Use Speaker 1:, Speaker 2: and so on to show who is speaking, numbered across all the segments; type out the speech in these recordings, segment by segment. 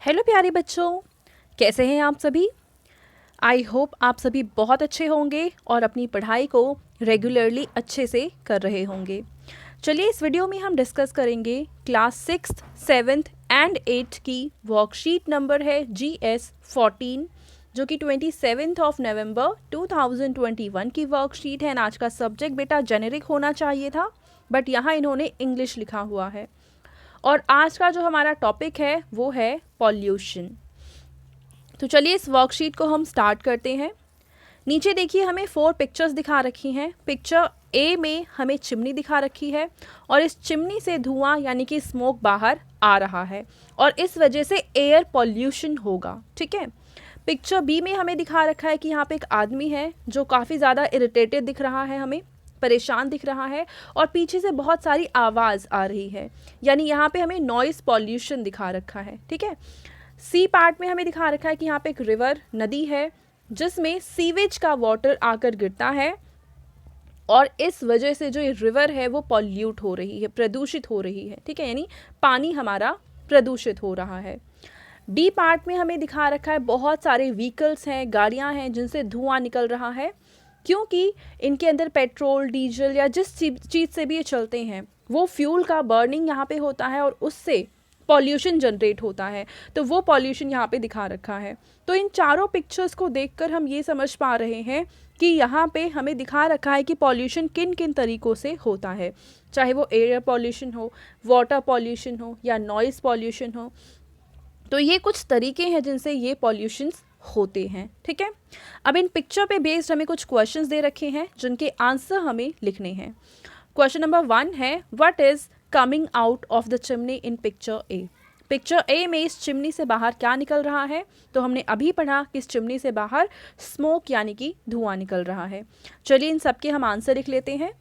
Speaker 1: Hello प्यारे बच्चों, कैसे हैं आप सभी। आई होप आप सभी बहुत अच्छे होंगे और अपनी पढ़ाई को रेगुलरली अच्छे से कर रहे होंगे। चलिए इस वीडियो में हम डिस्कस करेंगे class 6th 7th and 8th की वर्कशीट नंबर है GS 14 जो कि 27 नवंबर 2021 की वर्कशीट है। आज का सब्जेक्ट बेटा जेनेरिक होना चाहिए था, बट यहाँ इन्होंने इंग्लिश लिखा हुआ है। और आज का जो हमारा टॉपिक है वो है पॉल्यूशन। तो चलिए इस वर्कशीट को हम स्टार्ट करते हैं। नीचे देखिए हमें 4 पिक्चर्स दिखा रखी हैं। पिक्चर ए में हमें चिमनी दिखा रखी है और इस चिमनी से धुआं यानी कि स्मोक बाहर आ रहा है और इस वजह से एयर पॉल्यूशन होगा। ठीक है। पिक्चर बी में हमें दिखा रखा है कि यहाँ पे एक आदमी है जो काफ़ी ज़्यादा इरिटेटेड दिख रहा है, हमें परेशान दिख रहा है और पीछे से बहुत सारी आवाज़ आ रही है, यानी यहाँ पे हमें नॉइज़ पॉल्यूशन दिखा रखा है। ठीक है। सी पार्ट में हमें दिखा रखा है कि यहाँ पे एक रिवर नदी है जिसमें सीवेज का वाटर आकर गिरता है और इस वजह से जो ये रिवर है वो पॉल्यूट हो रही है, प्रदूषित हो रही है। ठीक है, यानी पानी हमारा प्रदूषित हो रहा है। डी पार्ट में हमें दिखा रखा है बहुत सारे व्हीकल्स हैं, गाड़ियां हैं जिनसे धुआं निकल रहा है, क्योंकि इनके अंदर पेट्रोल डीजल या जिस चीज़ से भी ये चलते हैं वो फ्यूल का बर्निंग यहाँ पे होता है और उससे पॉल्यूशन जनरेट होता है। तो वो पॉल्यूशन यहाँ पे दिखा रखा है। तो इन चारों पिक्चर्स को देखकर हम ये समझ पा रहे हैं कि यहाँ पे हमें दिखा रखा है कि पॉल्यूशन किन किन तरीक़ों से होता है, चाहे वो एयर पॉल्यूशन हो, वाटर पॉल्यूशन हो या नॉइज़ पॉल्यूशन हो। तो ये कुछ तरीके हैं जिनसे ये पॉल्यूशंस होते हैं। ठीक है। अब इन पिक्चर पे बेस्ड हमें कुछ क्वेश्चंस दे रखे हैं जिनके आंसर हमें लिखने हैं। क्वेश्चन नंबर 1 है, what is coming out of the chimney in picture A. Picture A में इस चिमनी से बाहर क्या निकल रहा है? तो हमने अभी पढ़ा कि इस चिमनी से बाहर स्मोक यानी कि धुआं निकल रहा है। चलिए इन सब के हम आंसर लिख लेते हैं।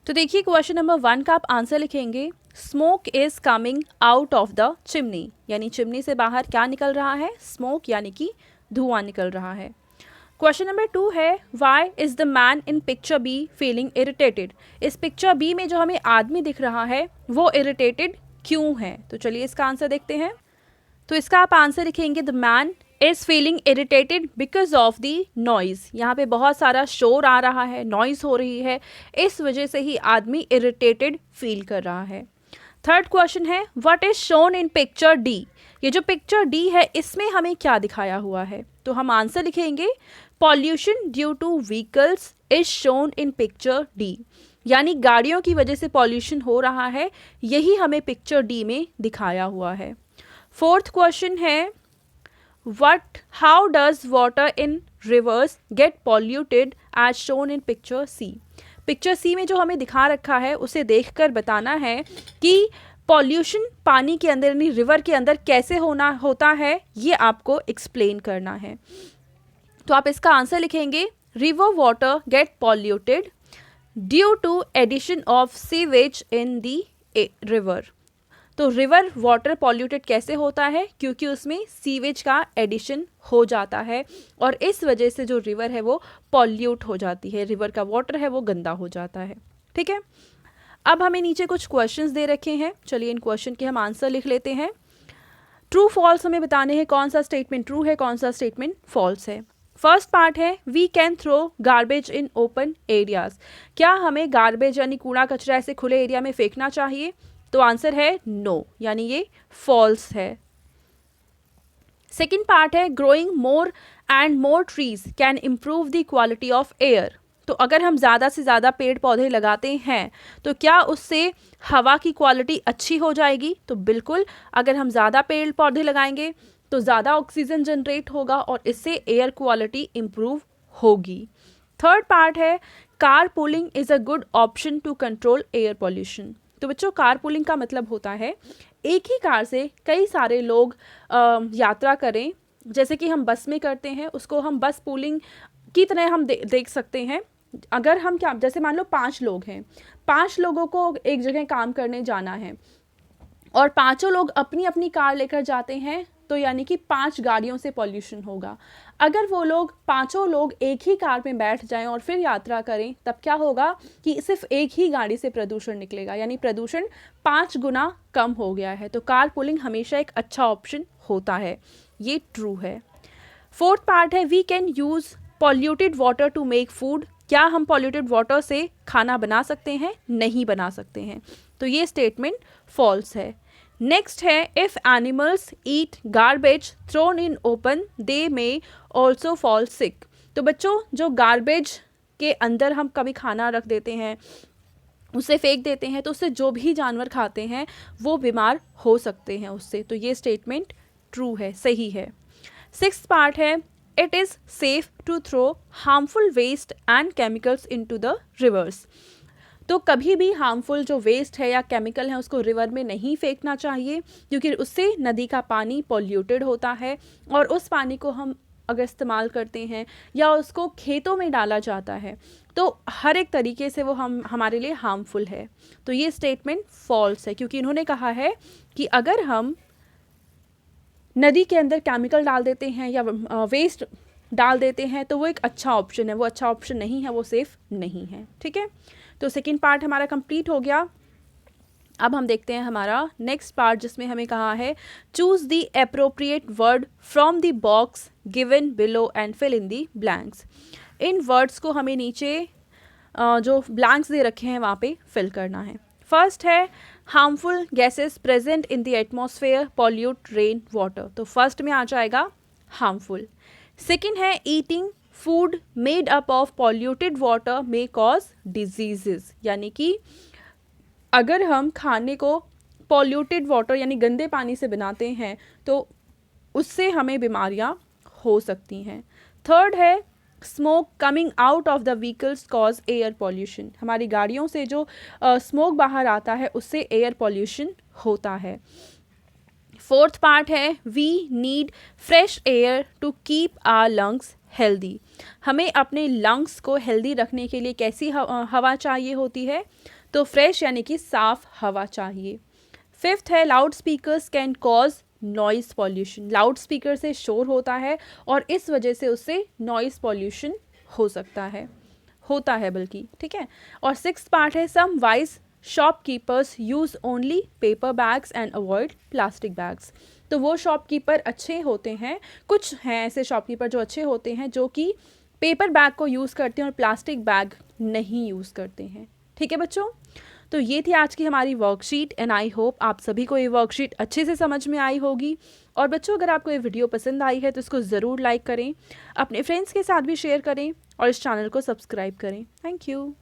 Speaker 1: तो देखिए क्वेश्चन नंबर 1 का आप आंसर लिखेंगे, smoke is coming out of the chimney, यानी चिमनी से बाहर क्या निकल रहा है? स्मोक यानी कि धुआं निकल रहा है। क्वेश्चन नंबर 2 है, why is the man in picture B feeling irritated. इस पिक्चर बी में जो हमें आदमी दिख रहा है वो इरिटेटेड क्यों है? तो चलिए इसका आंसर देखते हैं। तो इसका आप आंसर लिखेंगे, the man is feeling irritated because of the noise. यहाँ पे बहुत सारा शोर आ रहा है, नॉइज़ हो रही है, इस वजह से ही आदमी इरिटेटेड फील कर रहा है। थर्ड क्वेश्चन है, what is shown in picture D. ये जो पिक्चर डी है इसमें हमें क्या दिखाया हुआ है? तो हम आंसर लिखेंगे, pollution due two vehicles is shown in picture D, यानी गाड़ियों की वजह से पॉल्यूशन हो रहा है, यही हमें पिक्चर डी में दिखाया हुआ है। फोर्थ क्वेश्चन है, how does water in rivers get polluted as shown in picture C। Picture C में जो हमें दिखा रखा है उसे देखकर बताना है कि पॉल्यूशन पानी के अंदर यानी रिवर के अंदर कैसे होता है, ये आपको एक्सप्लेन करना है। तो आप इसका आंसर लिखेंगे, river water get polluted due to addition of sewage in the river. तो रिवर वाटर पॉल्यूटेड कैसे होता है? क्योंकि उसमें सीवेज का एडिशन हो जाता है और इस वजह से जो रिवर है वो पॉल्यूट हो जाती है, रिवर का वाटर है वो गंदा हो जाता है। ठीक है। अब हमें नीचे कुछ क्वेश्चंस दे रखे हैं, चलिए इन क्वेश्चन के हम आंसर लिख लेते हैं। ट्रू फॉल्स हमें बताने हैं, कौन सा स्टेटमेंट ट्रू है, कौन सा स्टेटमेंट फॉल्स है। फर्स्ट पार्ट है, we can throw garbage in open areas. क्या हमें गार्बेज यानी कूड़ा कचरा ऐसे खुले एरिया में फेंकना चाहिए? तो आंसर है नो, यानी ये फॉल्स है। सेकेंड पार्ट है, growing more and more trees can improve the quality of air. तो अगर हम ज़्यादा से ज़्यादा पेड़ पौधे लगाते हैं तो क्या उससे हवा की क्वालिटी अच्छी हो जाएगी? तो बिल्कुल, अगर हम ज़्यादा पेड़ पौधे लगाएंगे तो ज़्यादा ऑक्सीजन जनरेट होगा और इससे एयर क्वालिटी इम्प्रूव होगी। थर्ड पार्ट है, car pooling is a good option to control air pollution. तो बच्चों, कार पूलिंग का मतलब होता है एक ही कार से कई सारे लोग यात्रा करें, जैसे कि हम बस में करते हैं, उसको हम बस पूलिंग की तरह हम देख सकते हैं। अगर हम क्या, जैसे मान लो 5 लोग हैं, 5 लोगों को एक जगह काम करने जाना है और पांचों लोग अपनी अपनी कार लेकर जाते हैं, तो यानी कि 5 गाड़ियों से पॉल्यूशन होगा। अगर वो लोग पांचों लोग एक ही कार में बैठ जाएं और फिर यात्रा करें, तब क्या होगा कि सिर्फ एक ही गाड़ी से प्रदूषण निकलेगा, यानी प्रदूषण 5 गुना कम हो गया है। तो कार पूलिंग हमेशा एक अच्छा ऑप्शन होता है, ये ट्रू है। फोर्थ पार्ट है we can use polluted water to make food. क्या हम पॉल्यूटेड वाटर से खाना बना सकते हैं? नहीं बना सकते हैं, तो ये स्टेटमेंट फॉल्स है। नेक्स्ट है if animals eat garbage thrown in open they may also fall sick. तो बच्चों, जो गार्बेज के अंदर हम कभी खाना रख देते हैं, उसे फेंक देते हैं, तो उससे जो भी जानवर खाते हैं वो बीमार हो सकते हैं उससे। तो ये स्टेटमेंट ट्रू है, सही है। सिक्स्थ पार्ट है it is safe to throw harmful waste and chemicals into the rivers. तो कभी भी हार्मफुल जो वेस्ट है या केमिकल है उसको रिवर में नहीं फेंकना चाहिए, क्योंकि उससे नदी का पानी पॉल्यूटेड होता है और उस पानी को हम अगर इस्तेमाल करते हैं या उसको खेतों में डाला जाता है तो हर एक तरीके से वो हमारे लिए हार्मफुल है। तो ये स्टेटमेंट फॉल्स है, क्योंकि इन्होंने कहा है कि अगर हम नदी के अंदर केमिकल डाल देते हैं या वेस्ट डाल देते हैं तो वो एक अच्छा ऑप्शन है, वो अच्छा ऑप्शन नहीं है, वो सेफ नहीं है। ठीक है, तो सेकंड पार्ट हमारा कंप्लीट हो गया। अब हम देखते हैं हमारा नेक्स्ट पार्ट, जिसमें हमें कहा है choose the appropriate word from the box given below and fill in the blanks. इन वर्ड्स को हमें नीचे जो ब्लैंक्स दे रखे हैं वहाँ पे फिल करना है। फर्स्ट है harmful gases present in the atmosphere pollute rain water. तो फर्स्ट में आ जाएगा हार्मफुल। सेकेंड है eating food made up of polluted water may cause diseases, यानी कि अगर हम खाने को पॉल्यूटेड वाटर यानी गंदे पानी से बनाते हैं तो उससे हमें बीमारियां हो सकती हैं। थर्ड है smoke coming out of the vehicles cause air pollution. हमारी गाड़ियों से जो स्मोक बाहर आता है उससे एयर पॉल्यूशन होता है। फोर्थ पार्ट है we need fresh air to keep our lungs healthy. हमें अपने लंग्स को हेल्दी रखने के लिए कैसी हवा चाहिए होती है? तो फ्रेश यानी कि साफ हवा चाहिए। फिफ्थ है loud speakers can cause noise pollution. Loud speaker से शोर होता है और इस वजह से उससे नॉइज़ पॉल्यूशन हो सकता है, होता है बल्कि। ठीक है, और सिक्स्थ पार्ट है some wise shopkeepers use only paper bags and avoid plastic bags. तो वो शॉपकीपर अच्छे होते हैं, कुछ हैं ऐसे शॉपकीपर जो अच्छे होते हैं जो कि पेपर बैग को यूज़ करते हैं और प्लास्टिक बैग नहीं यूज़ करते हैं। ठीक है बच्चों, तो ये थी आज की हमारी वर्कशीट एंड आई होप आप सभी को ये वर्कशीट अच्छे से समझ में आई होगी। और बच्चों, अगर आपको ये वीडियो पसंद आई है तो इसको ज़रूर लाइक करें, अपने फ्रेंड्स के साथ भी शेयर करें और इस चैनल को सब्सक्राइब करें। Thank you.